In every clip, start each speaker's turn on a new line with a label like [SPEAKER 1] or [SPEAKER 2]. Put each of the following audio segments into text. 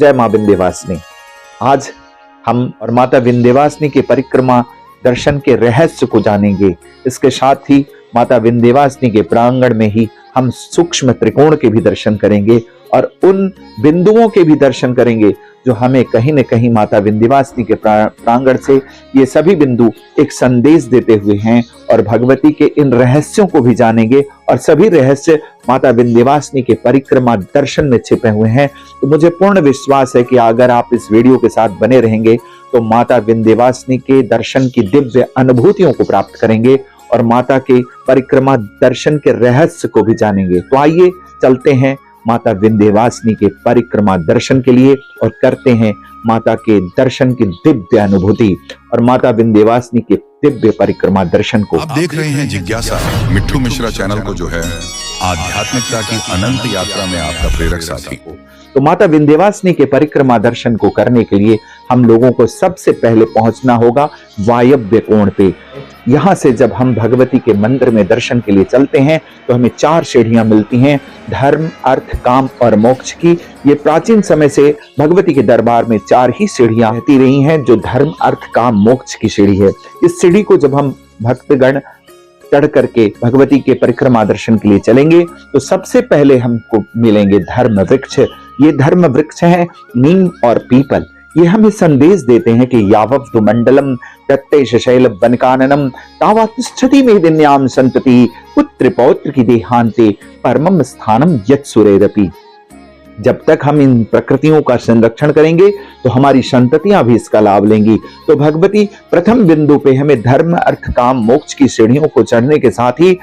[SPEAKER 1] जय मां विंध्यवासिनी। आज हम और माता विंध्यवासिनी के परिक्रमा दर्शन के रहस्य को जानेंगे। इसके साथ ही माता विंध्यवासिनी के प्रांगण में ही हम सूक्ष्म त्रिकोण के भी दर्शन करेंगे और उन बिंदुओं के भी दर्शन करेंगे जो हमें कहीं न कहीं माता विंध्यवासिनी के प्रांगण से ये सभी बिंदु एक संदेश देते हुए हैं और भगवती के इन रहस्यों को भी जानेंगे और सभी रहस्य माता विंध्यवासिनी के परिक्रमा दर्शन में छिपे हुए हैं। तो मुझे पूर्ण विश्वास है कि अगर आप इस वीडियो के साथ बने रहेंगे तो माता विंध्यवासिनी के दर्शन की दिव्य अनुभूतियों को प्राप्त करेंगे और माता के परिक्रमा दर्शन के रहस्य को भी जानेंगे। तो आइए चलते हैं माता विंध्यवासिनी के परिक्रमा दर्शन के लिए और करते हैं माता के दर्शन की दिव्य अनुभूति और माता विंध्यवासिनी के दिव्य परिक्रमा दर्शन को।
[SPEAKER 2] आप देख रहे हैं जिज्ञासा मिट्ठू मिश्रा चैनल को, जो है आध्यात्मिकता की अनंत यात्रा में आपका प्रेरक साथी।
[SPEAKER 1] तो माता विंध्यवासिनी के परिक्रमा दर्शन को करने के लिए हम लोगों को सबसे पहले पहुंचना होगा वायव्य कोण पे। यहाँ से जब हम भगवती के मंदिर में दर्शन के लिए चलते हैं तो हमें 4 सीढ़ियां मिलती हैं, धर्म, अर्थ, काम और मोक्ष की। ये प्राचीन समय से भगवती के दरबार में 4 ही सीढ़ियां रहती रही हैं, जो धर्म, अर्थ, काम, मोक्ष की सीढ़ी है। इस सीढ़ी को जब हम भक्तगण चढ़ करके भगवती के परिक्रमा दर्शन के लिए चलेंगे तो सबसे पहले हमको मिलेंगे धर्म वृक्ष। ये धर्म वृक्ष हैं नीम और पीपल। ये हमें संदेश देते हैं कि यावत्तु मंडलम तत्तेश शैल वनकाननम तावा तिष्ठति मेदिन्याम संतति पुत्र पौत्र की देहांते परमम स्थानम यत् सुरेरपि। जब तक हम इन प्रकृतियों का संरक्षण करेंगे तो हमारी संततियां भी इसका लाभ लेंगी। तो भगवती प्रथम बिंदु पे हमें धर्म, अर्थ, काम, मोक्ष की सीढ़ियों को चढ़ने के साथ ही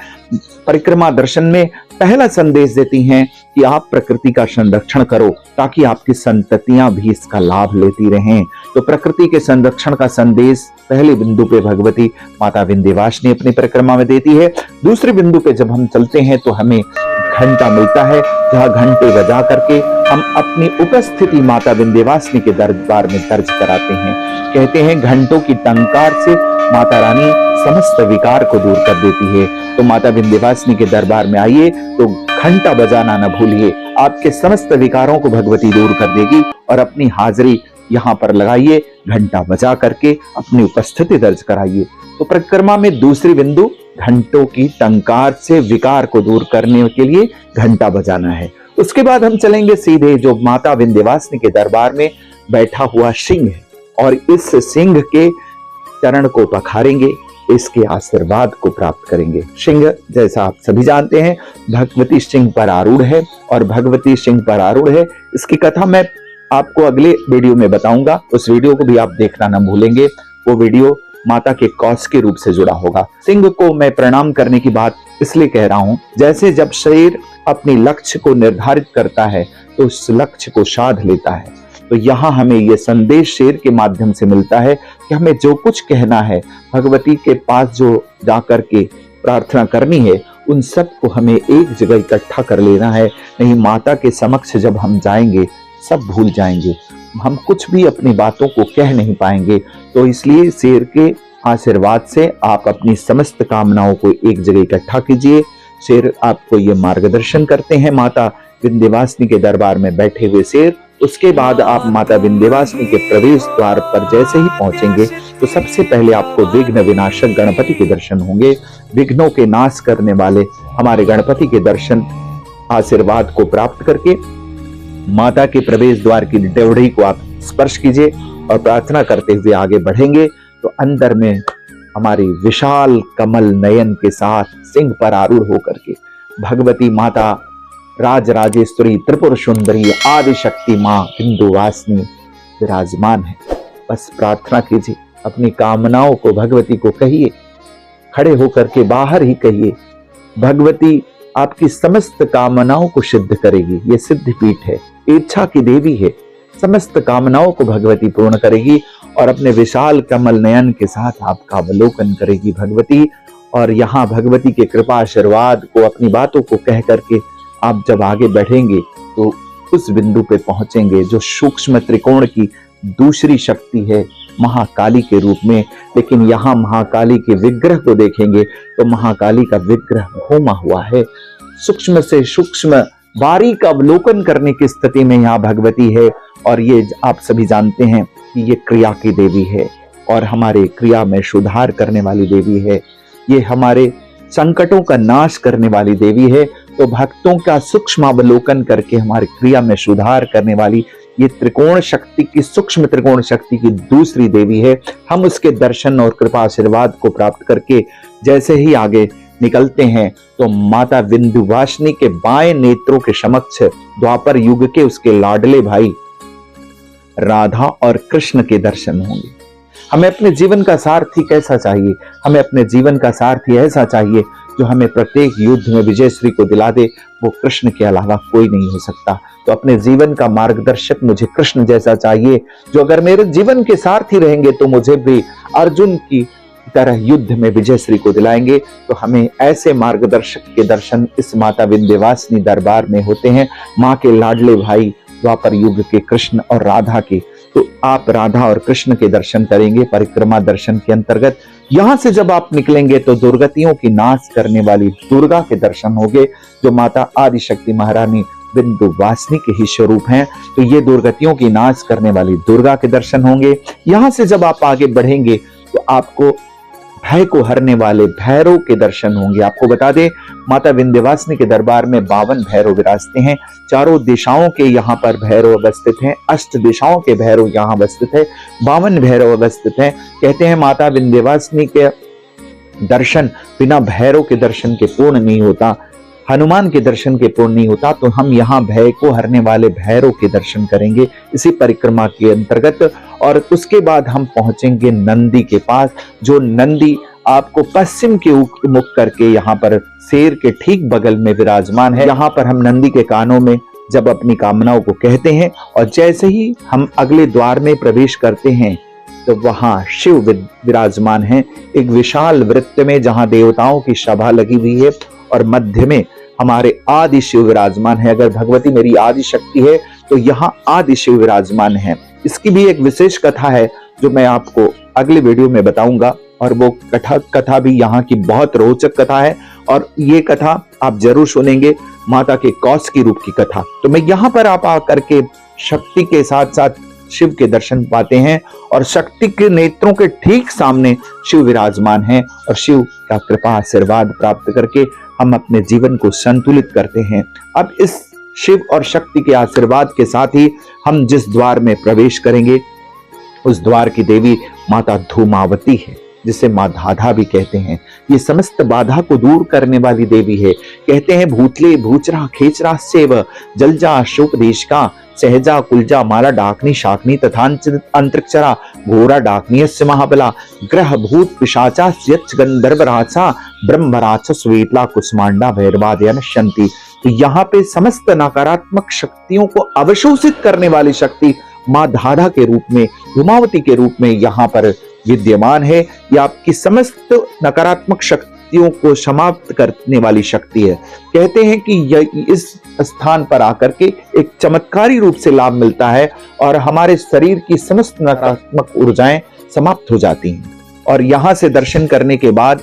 [SPEAKER 1] परिक्रमा दर्शन में पहला संदेश देती हैं कि आप प्रकृति का संरक्षण करो ताकि आपकी संततियां भी इसका लाभ लेती रहें। तो प्रकृति के संरक्षण का संदेश पहले बिंदु पे भगवती माता विंध्यवासिनी अपनी परिक्रमा में देती है। दूसरे बिंदु पे जब हम चलते हैं तो हमें घंटा मिलता है, जहां घंटे बजा करके हम अपनी उपस्थिति माता विंध्यवासिनी के दरबार में दर्ज कराते हैं। कहते हैं घंटों की टंकार से माता रानी समस्त विकार को दूर कर देती है। तो माता विंध्यवासिनी के दरबार में आइए तो घंटा बजाना न भूलिए, आपके समस्त विकारों को भगवती दूर कर देगी और अपनी हाजिरी यहाँ पर लगाइए, घंटा बजा करके अपनी उपस्थिति दर्ज कराइए। तो परिक्रमा में दूसरी बिंदु घंटों की टंकार से विकार को दूर करने के लिए घंटा बजाना है। उसके बाद हम चलेंगे सीधे जो माता विंध्यवासिनी के दरबार में बैठा हुआ सिंह है और इस सिंह के चरण को पखारेंगे, इसके आशीर्वाद को प्राप्त करेंगे। सिंह जैसा आप सभी जानते हैं भगवती सिंह पर आरूढ़ है और भगवती सिंह पर आरूढ़ है। इसकी कथा मैं आपको अगले वीडियो में बताऊंगा, उस वीडियो को भी आप देखना न भूलेंगे। वो वीडियो माता के कौश के रूप से जुड़ा होगा। सिंह को मैं प्रणाम करने की बात इसलिए कह रहा हूं, जैसे जब शेर अपने लक्ष्य को निर्धारित करता है तो उस लक्ष्य को साध लेता है। तो यहाँ हमें यह संदेश शेर के माध्यम से मिलता है कि हमें जो कुछ कहना है, भगवती के पास जो जाकर के प्रार्थना करनी है, उन सब को हमें एक जगह इकट्ठा कर लेना है। नहीं माता के समक्ष जब हम जाएंगे सब भूल जाएंगे, हम कुछ भी अपनी बातों को कह नहीं पाएंगे। तो इसलिए शेर के आशीर्वाद से आप अपनी समस्त कामनाओं को एक जगह इकट्ठा कीजिए। शेर आपको ये मार्गदर्शन करते हैं, माता विंध्यवासिनी के दरबार में बैठे हुए शेर। उसके बाद आप माता विंध्यवासिनी के प्रवेश द्वार पर जैसे ही पहुंचेंगे तो सबसे पहले आपको विघ्न विनाशक गणपति के दर्शन होंगे। विघ्नों के नाश करने वाले हमारे गणपति के दर्शन आशीर्वाद को प्राप्त करके माता के प्रवेश द्वार की ड्योढ़ी को आप स्पर्श कीजिए और प्रार्थना करते हुए आगे बढ़ेंगे तो अंदर में हमारी विशाल कमल नयन के साथ सिंह पर आरूढ़ होकर के भगवती माता राजराजेश्वरी त्रिपुर सुंदरी आदि शक्ति मां विंध्यवासिनी विराजमान है। बस प्रार्थना कीजिए, अपनी कामनाओं को भगवती को कहिए, खड़े होकर के बाहर ही कहिए। भगवती आपकी समस्त कामनाओं को सिद्ध करेगी। ये सिद्ध पीठ है, इच्छा की देवी है। समस्त कामनाओं को भगवती पूर्ण करेगी और अपने विशाल कमल नयन के साथ आपका अवलोकन करेगी भगवती। और यहाँ भगवती के कृपा आशीर्वाद को, अपनी बातों को कह करके आप जब आगे बढ़ेंगे तो उस बिंदु पे पहुंचेंगे जो सूक्ष्म त्रिकोण की दूसरी शक्ति है महाकाली के रूप में। लेकिन यहाँ महाकाली के विग्रह को देखेंगे तो महाकाली का विग्रह घूमा हुआ है। सूक्ष्म से सूक्ष्म बारीक अवलोकन करने की स्थिति में यहाँ भगवती है और ये आप सभी जानते हैं कि ये क्रिया की देवी है और हमारे क्रिया में सुधार करने वाली देवी है। ये हमारे संकटों का नाश करने वाली देवी है। तो भक्तों का सूक्ष्म अवलोकन करके हमारी क्रिया में सुधार करने वाली ये त्रिकोण शक्ति की, सूक्ष्म त्रिकोण शक्ति की दूसरी देवी है। हम उसके दर्शन और कृपा आशीर्वाद को प्राप्त करके जैसे ही आगे निकलते हैं तो माता विंध्यवासिनी के बाएं नेत्रों के समक्ष द्वापर युग के उसके लाडले भाई राधा और कृष्ण के दर्शन होंगे। हमें अपने जीवन का सारथी कैसा चाहिए? हमें अपने जीवन का सारथी ऐसा चाहिए जो हमें प्रत्येक युद्ध में विजय श्री को दिला दे। वो कृष्ण के अलावा कोई नहीं हो सकता। तो अपने जीवन का मार्गदर्शक मुझे कृष्ण जैसा चाहिए, जो अगर मेरे जीवन के सारथी रहेंगे तो मुझे भी अर्जुन की तरह युद्ध में विजय श्री को दिलाएंगे। तो हमें ऐसे मार्गदर्शक के दर्शन इस माता विंध्यवासिनी दरबार में होते हैं। माँ के लाडले भाई द्वापर युग के कृष्ण और राधा के। तो आप राधा और कृष्ण के दर्शन करेंगे परिक्रमा दर्शन के अंतर्गत। यहां से जब आप निकलेंगे तो दुर्गतियों की नाश करने वाली दुर्गा के दर्शन होंगे, जो माता आदिशक्ति महारानी विंध्यवासिनी के ही स्वरूप हैं। तो ये दुर्गतियों की नाश करने वाली दुर्गा के दर्शन होंगे। यहां से जब आप आगे बढ़ेंगे तो आपको भय को हरने वाले भैरव के दर्शन होंगे। आपको बता दें, माता विंध्यवासिनी के दरबार में 52 भैरव विराजते हैं। चारों दिशाओं के यहाँ पर भैरव अवस्थित हैं। अष्ट दिशाओं के भैरव यहाँ अवस्थित है। 52 भैरव अवस्थित हैं। कहते हैं माता विंध्यवासिनी के दर्शन बिना भैरव के दर्शन के पूर्ण नहीं होता, हनुमान के दर्शन के पूर्ण नहीं होता। तो हम यहाँ भय को हरने वाले भैरव के दर्शन करेंगे इसी परिक्रमा के अंतर्गत। और उसके बाद हम पहुंचेंगे नंदी के पास, जो नंदी आपको पश्चिम के मुख करके यहाँ पर शेर के ठीक बगल में विराजमान है। यहाँ पर हम नंदी के कानों में जब अपनी कामनाओं को कहते हैं और जैसे ही हम अगले द्वार में प्रवेश करते हैं तो वहां शिव विराजमान है एक विशाल वृत्त में, जहां देवताओं की सभा लगी हुई है और मध्य में हमारे आदि शिव विराजमान है। अगर भगवती मेरी आदि शक्ति है तो यहाँ आदि शिव विराजमान है। इसकी भी एक विशेष कथा है जो मैं आपको अगले वीडियो में बताऊंगा, और वो कथा भी यहाँ की बहुत रोचक कथा है और ये कथा आप जरूर सुनेंगे, माता के कौशिकी रूप की कथा। तो मैं यहाँ पर आप आकर के शक्ति के साथ साथ शिव के दर्शन पाते हैं और शक्ति के नेत्रों के ठीक सामने शिव विराजमान हैं और शिव का कृपा आशीर्वाद प्राप्त करके हम अपने जीवन को संतुलित करते हैं। अब इस शिव और शक्ति के आशीर्वाद के साथ ही हम जिस द्वार में प्रवेश करेंगे उस द्वार की देवी माता धूमावती है, जिसे मां धाधा भी कहते हैं। ये समस्त बाधा को दूर करने वाली देवी है। कहते हैं भूतले भूचरा खेचरा सेव जलजा शोपदेश का सहजा कुलजा माला डाकनी शाकनी तथा अंतरिक्षरा घोरा डाकनी महाबला ग्रह भूत पिशाचा यक्ष गंधर्व राचा ब्रह्मराचा स्वेतला कुष्मांडा भैरवादयन शंति। तो यहाँ पे समस्त नकारात्मक शक्तियों को अवशोषित करने वाली शक्ति मां धाधा के रूप में, धूमावती के रूप में यहाँ पर विद्यमान है। यह आपकी समस्त नकारात्मक शक्तियों को समाप्त करने वाली शक्ति है। कहते हैं कि इस स्थान पर आकर के एक चमत्कारी रूप से लाभ मिलता है और हमारे शरीर की समस्त नकारात्मक ऊर्जाएं समाप्त हो जाती हैं। और यहाँ से दर्शन करने के बाद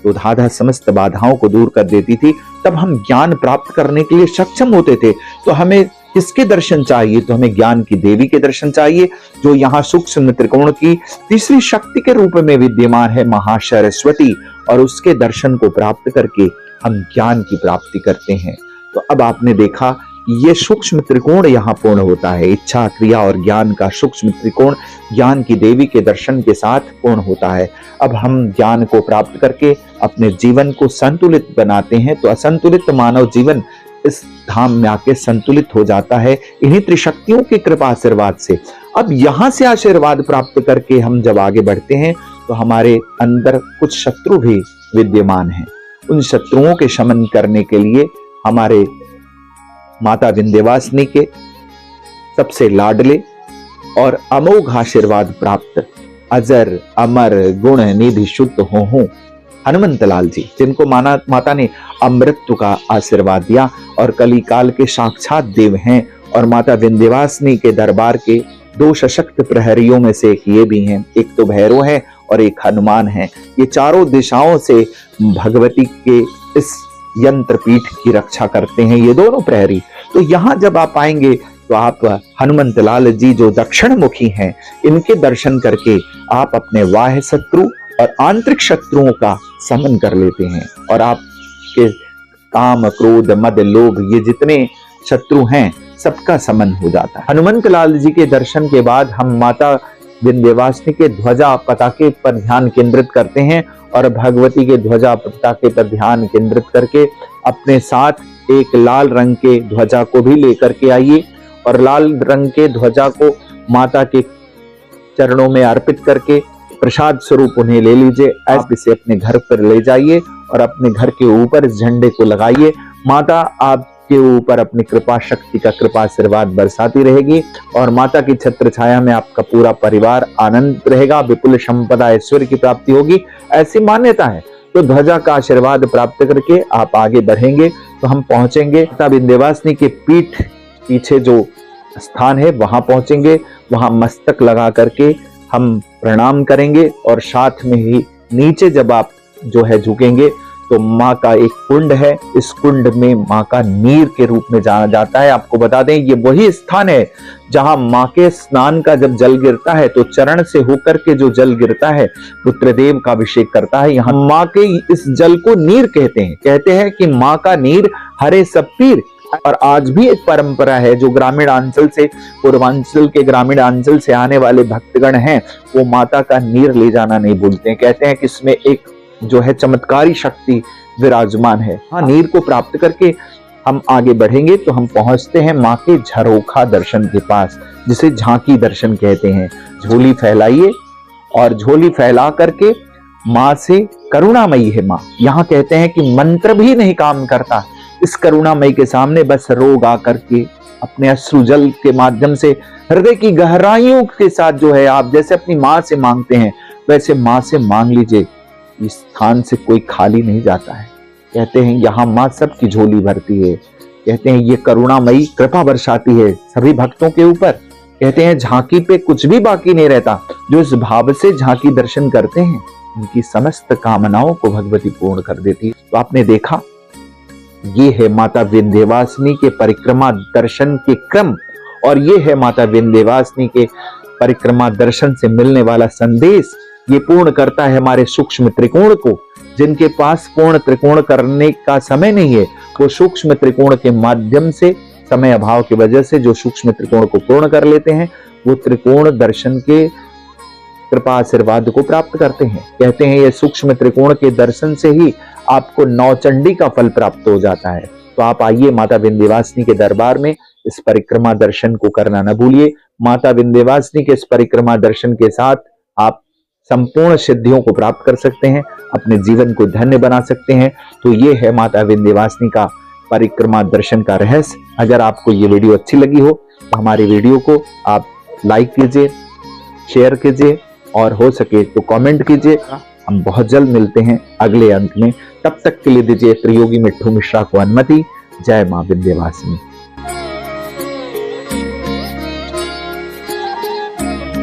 [SPEAKER 1] तो धाधा समस्त बाधाओं को दूर कर देती थी। तब हम ज्ञान प्राप्त करने के लिए सक्षम होते थे। तो हमें किसके दर्शन चाहिए? तो हमें ज्ञान की देवी के दर्शन चाहिए, जो यहाँ सूक्ष्म त्रिकोण की तीसरी शक्ति के रूप में विद्यमान है, महासरस्वती। और उसके दर्शन को प्राप्त करके हम ज्ञान की प्राप्ति करते हैं। तो अब आपने देखा ये सूक्ष्म त्रिकोण यहाँ पूर्ण होता है। इच्छा, क्रिया और ज्ञान का सूक्ष्म त्रिकोण ज्ञान की देवी के दर्शन के साथ पूर्ण होता है। अब हम ज्ञान को प्राप्त करके अपने जीवन को संतुलित बनाते हैं। तो असंतुलित मानव जीवन इस धाम में आके संतुलित हो जाता है इन्हीं त्रिशक्तियों की कृपा आशीर्वाद से। अब यहां से आशीर्वाद प्राप्त करके हम जब आगे बढ़ते हैं तो हमारे अंदर कुछ शत्रु भी विद्यमान हैं। उन शत्रुओं के शमन करने के लिए हमारे माता विंध्यवासिनी के सबसे लाडले और अमोघ आशीर्वाद प्राप्त अजर अमर गुण निधि शुद्ध हो हनुमंत लाल जी, जिनको माता ने अमृत का आशीर्वाद दिया और कली काल के साक्षात देव हैं। और माता विंध्यवासिनी के दरबार के 2 सशक्त प्रहरियों में से एक ये भी हैं, एक तो भैरव है और एक हनुमान है। ये चारों दिशाओं से भगवती के इस यंत्र पीठ की रक्षा करते हैं ये दोनों प्रहरी। तो यहाँ जब आप आएंगे तो आप हनुमंत लाल जी जो दक्षिण मुखी हैं, इनके दर्शन करके आप अपने बाह्य शत्रु और आंतरिक शत्रुओं का समन कर लेते हैं और आपके काम, क्रोध, मद, लोभ ये जितने शत्रु हैं सबका समन हो जाता है। हनुमंत लाल जी के दर्शन के बाद हम माता विंध्यवासिनी के ध्वजा पताके पर ध्यान केंद्रित करते हैं और भगवती के ध्वजा पताके पर ध्यान केंद्रित करके अपने साथ एक लाल रंग के ध्वजा को भी लेकर के आइए और लाल रंग के ध्वजा को माता के चरणों में अर्पित करके प्रसाद स्वरूप उन्हें ले लीजिए। आप इसे अपने घर पर ले जाइए और अपने घर के ऊपर इस झंडे को लगाइए। माता आपके ऊपर अपनी कृपा शक्ति का कृपा आशीर्वाद बरसाती रहेगी और माता की छत्र छाया में आपका पूरा परिवार आनंद रहेगा, विपुल संपदा ऐश्वर्य की प्राप्ति होगी, ऐसी मान्यता है। तो ध्वजा का आशीर्वाद प्राप्त करके आप आगे बढ़ेंगे तो हम पहुंचेंगे माता विंध्यवासिनी के पीठ पीछे जो स्थान है वहां पहुंचेंगे। वहां मस्तक लगा करके हम प्रणाम करेंगे और साथ में ही नीचे जब आप जो है झुकेंगे तो माँ का एक कुंड है, इस कुंड में माँ का नीर के रूप में जाना जाता है। आपको बता दें ये वही स्थान है जहां माँ के स्नान का जब जल गिरता है तो चरण से होकर के जो जल गिरता है रुद्रदेव का अभिषेक करता है। यहाँ माँ के इस जल को नीर कहते हैं कि माँ का नीर हरे सब पीर। और आज भी एक परंपरा है जो ग्रामीण अंचल से, पूर्वांचल के ग्रामीण अंचल से आने वाले भक्तगण हैं वो माता का नीर ले जाना नहीं भूलते हैं। कहते हैं कि इसमें एक जो है चमत्कारी शक्ति विराजमान है। हाँ, नीर को प्राप्त करके हम आगे बढ़ेंगे तो हम पहुंचते हैं माँ के झरोखा दर्शन के पास, जिसे झांकी दर्शन कहते हैं। झोली फैलाइए और झोली फैला करके माँ से, करुणामयी है माँ, यहाँ कहते हैं कि मंत्र भी नहीं काम करता, इस करुणामयी के सामने बस रोग आकर के अपने अश्रु जल के माध्यम से हृदय की गहराइयों के साथ जो है आप जैसे अपनी माँ से मांगते हैं वैसे माँ से मांग लीजिए। इस स्थान से कोई खाली नहीं जाता है। कहते हैं यहाँ माँ सबकी झोली भरती है। कहते हैं ये करुणामयी कृपा बरसाती है सभी भक्तों के ऊपर। कहते हैं झांकी पे कुछ भी बाकी नहीं रहता। जो इस भाव से झांकी दर्शन करते हैं उनकी समस्त कामनाओं को भगवती पूर्ण कर देती है। तो आपने देखा ये है माता विंध्यवासिनी के परिक्रमा दर्शन के क्रम और ये है माता विंध्यवासिनी के परिक्रमा दर्शन से मिलने वाला संदेश। ये पूर्ण करता है हमारे सूक्ष्म त्रिकोण को। जिनके पास पूर्ण त्रिकोण करने का समय नहीं है वो सूक्ष्म त्रिकोण के माध्यम से, समय अभाव की वजह से जो सूक्ष्म त्रिकोण को पूर्ण कर लेते हैं वो त्रिकोण दर्शन के कृपा आशीर्वाद को प्राप्त करते हैं। कहते हैं ये सूक्ष्म त्रिकोण के दर्शन से ही आपको नौचंडी का फल प्राप्त हो जाता है। तो आप आइए माता विंध्यवासिनी के दरबार में इस परिक्रमा दर्शन को करना न भूलिए। माता विंध्यवासिनी के इस परिक्रमा दर्शन के साथ आप संपूर्ण सिद्धियों को प्राप्त कर सकते हैं, अपने जीवन को धन्य बना सकते हैं। तो ये है माता विंध्यवासिनी का परिक्रमा दर्शन का रहस्य। अगर आपको ये वीडियो अच्छी लगी हो तो हमारी वीडियो को आप लाइक कीजिए, शेयर कीजिए और हो सके तो कमेंट कीजिए। हम बहुत जल्द मिलते हैं अगले अंक में। तब तक के लिए दीजिए त्रियोगी मिट्ठू मिश्रा को अनुमति। जय मां विंध्यवासिनी।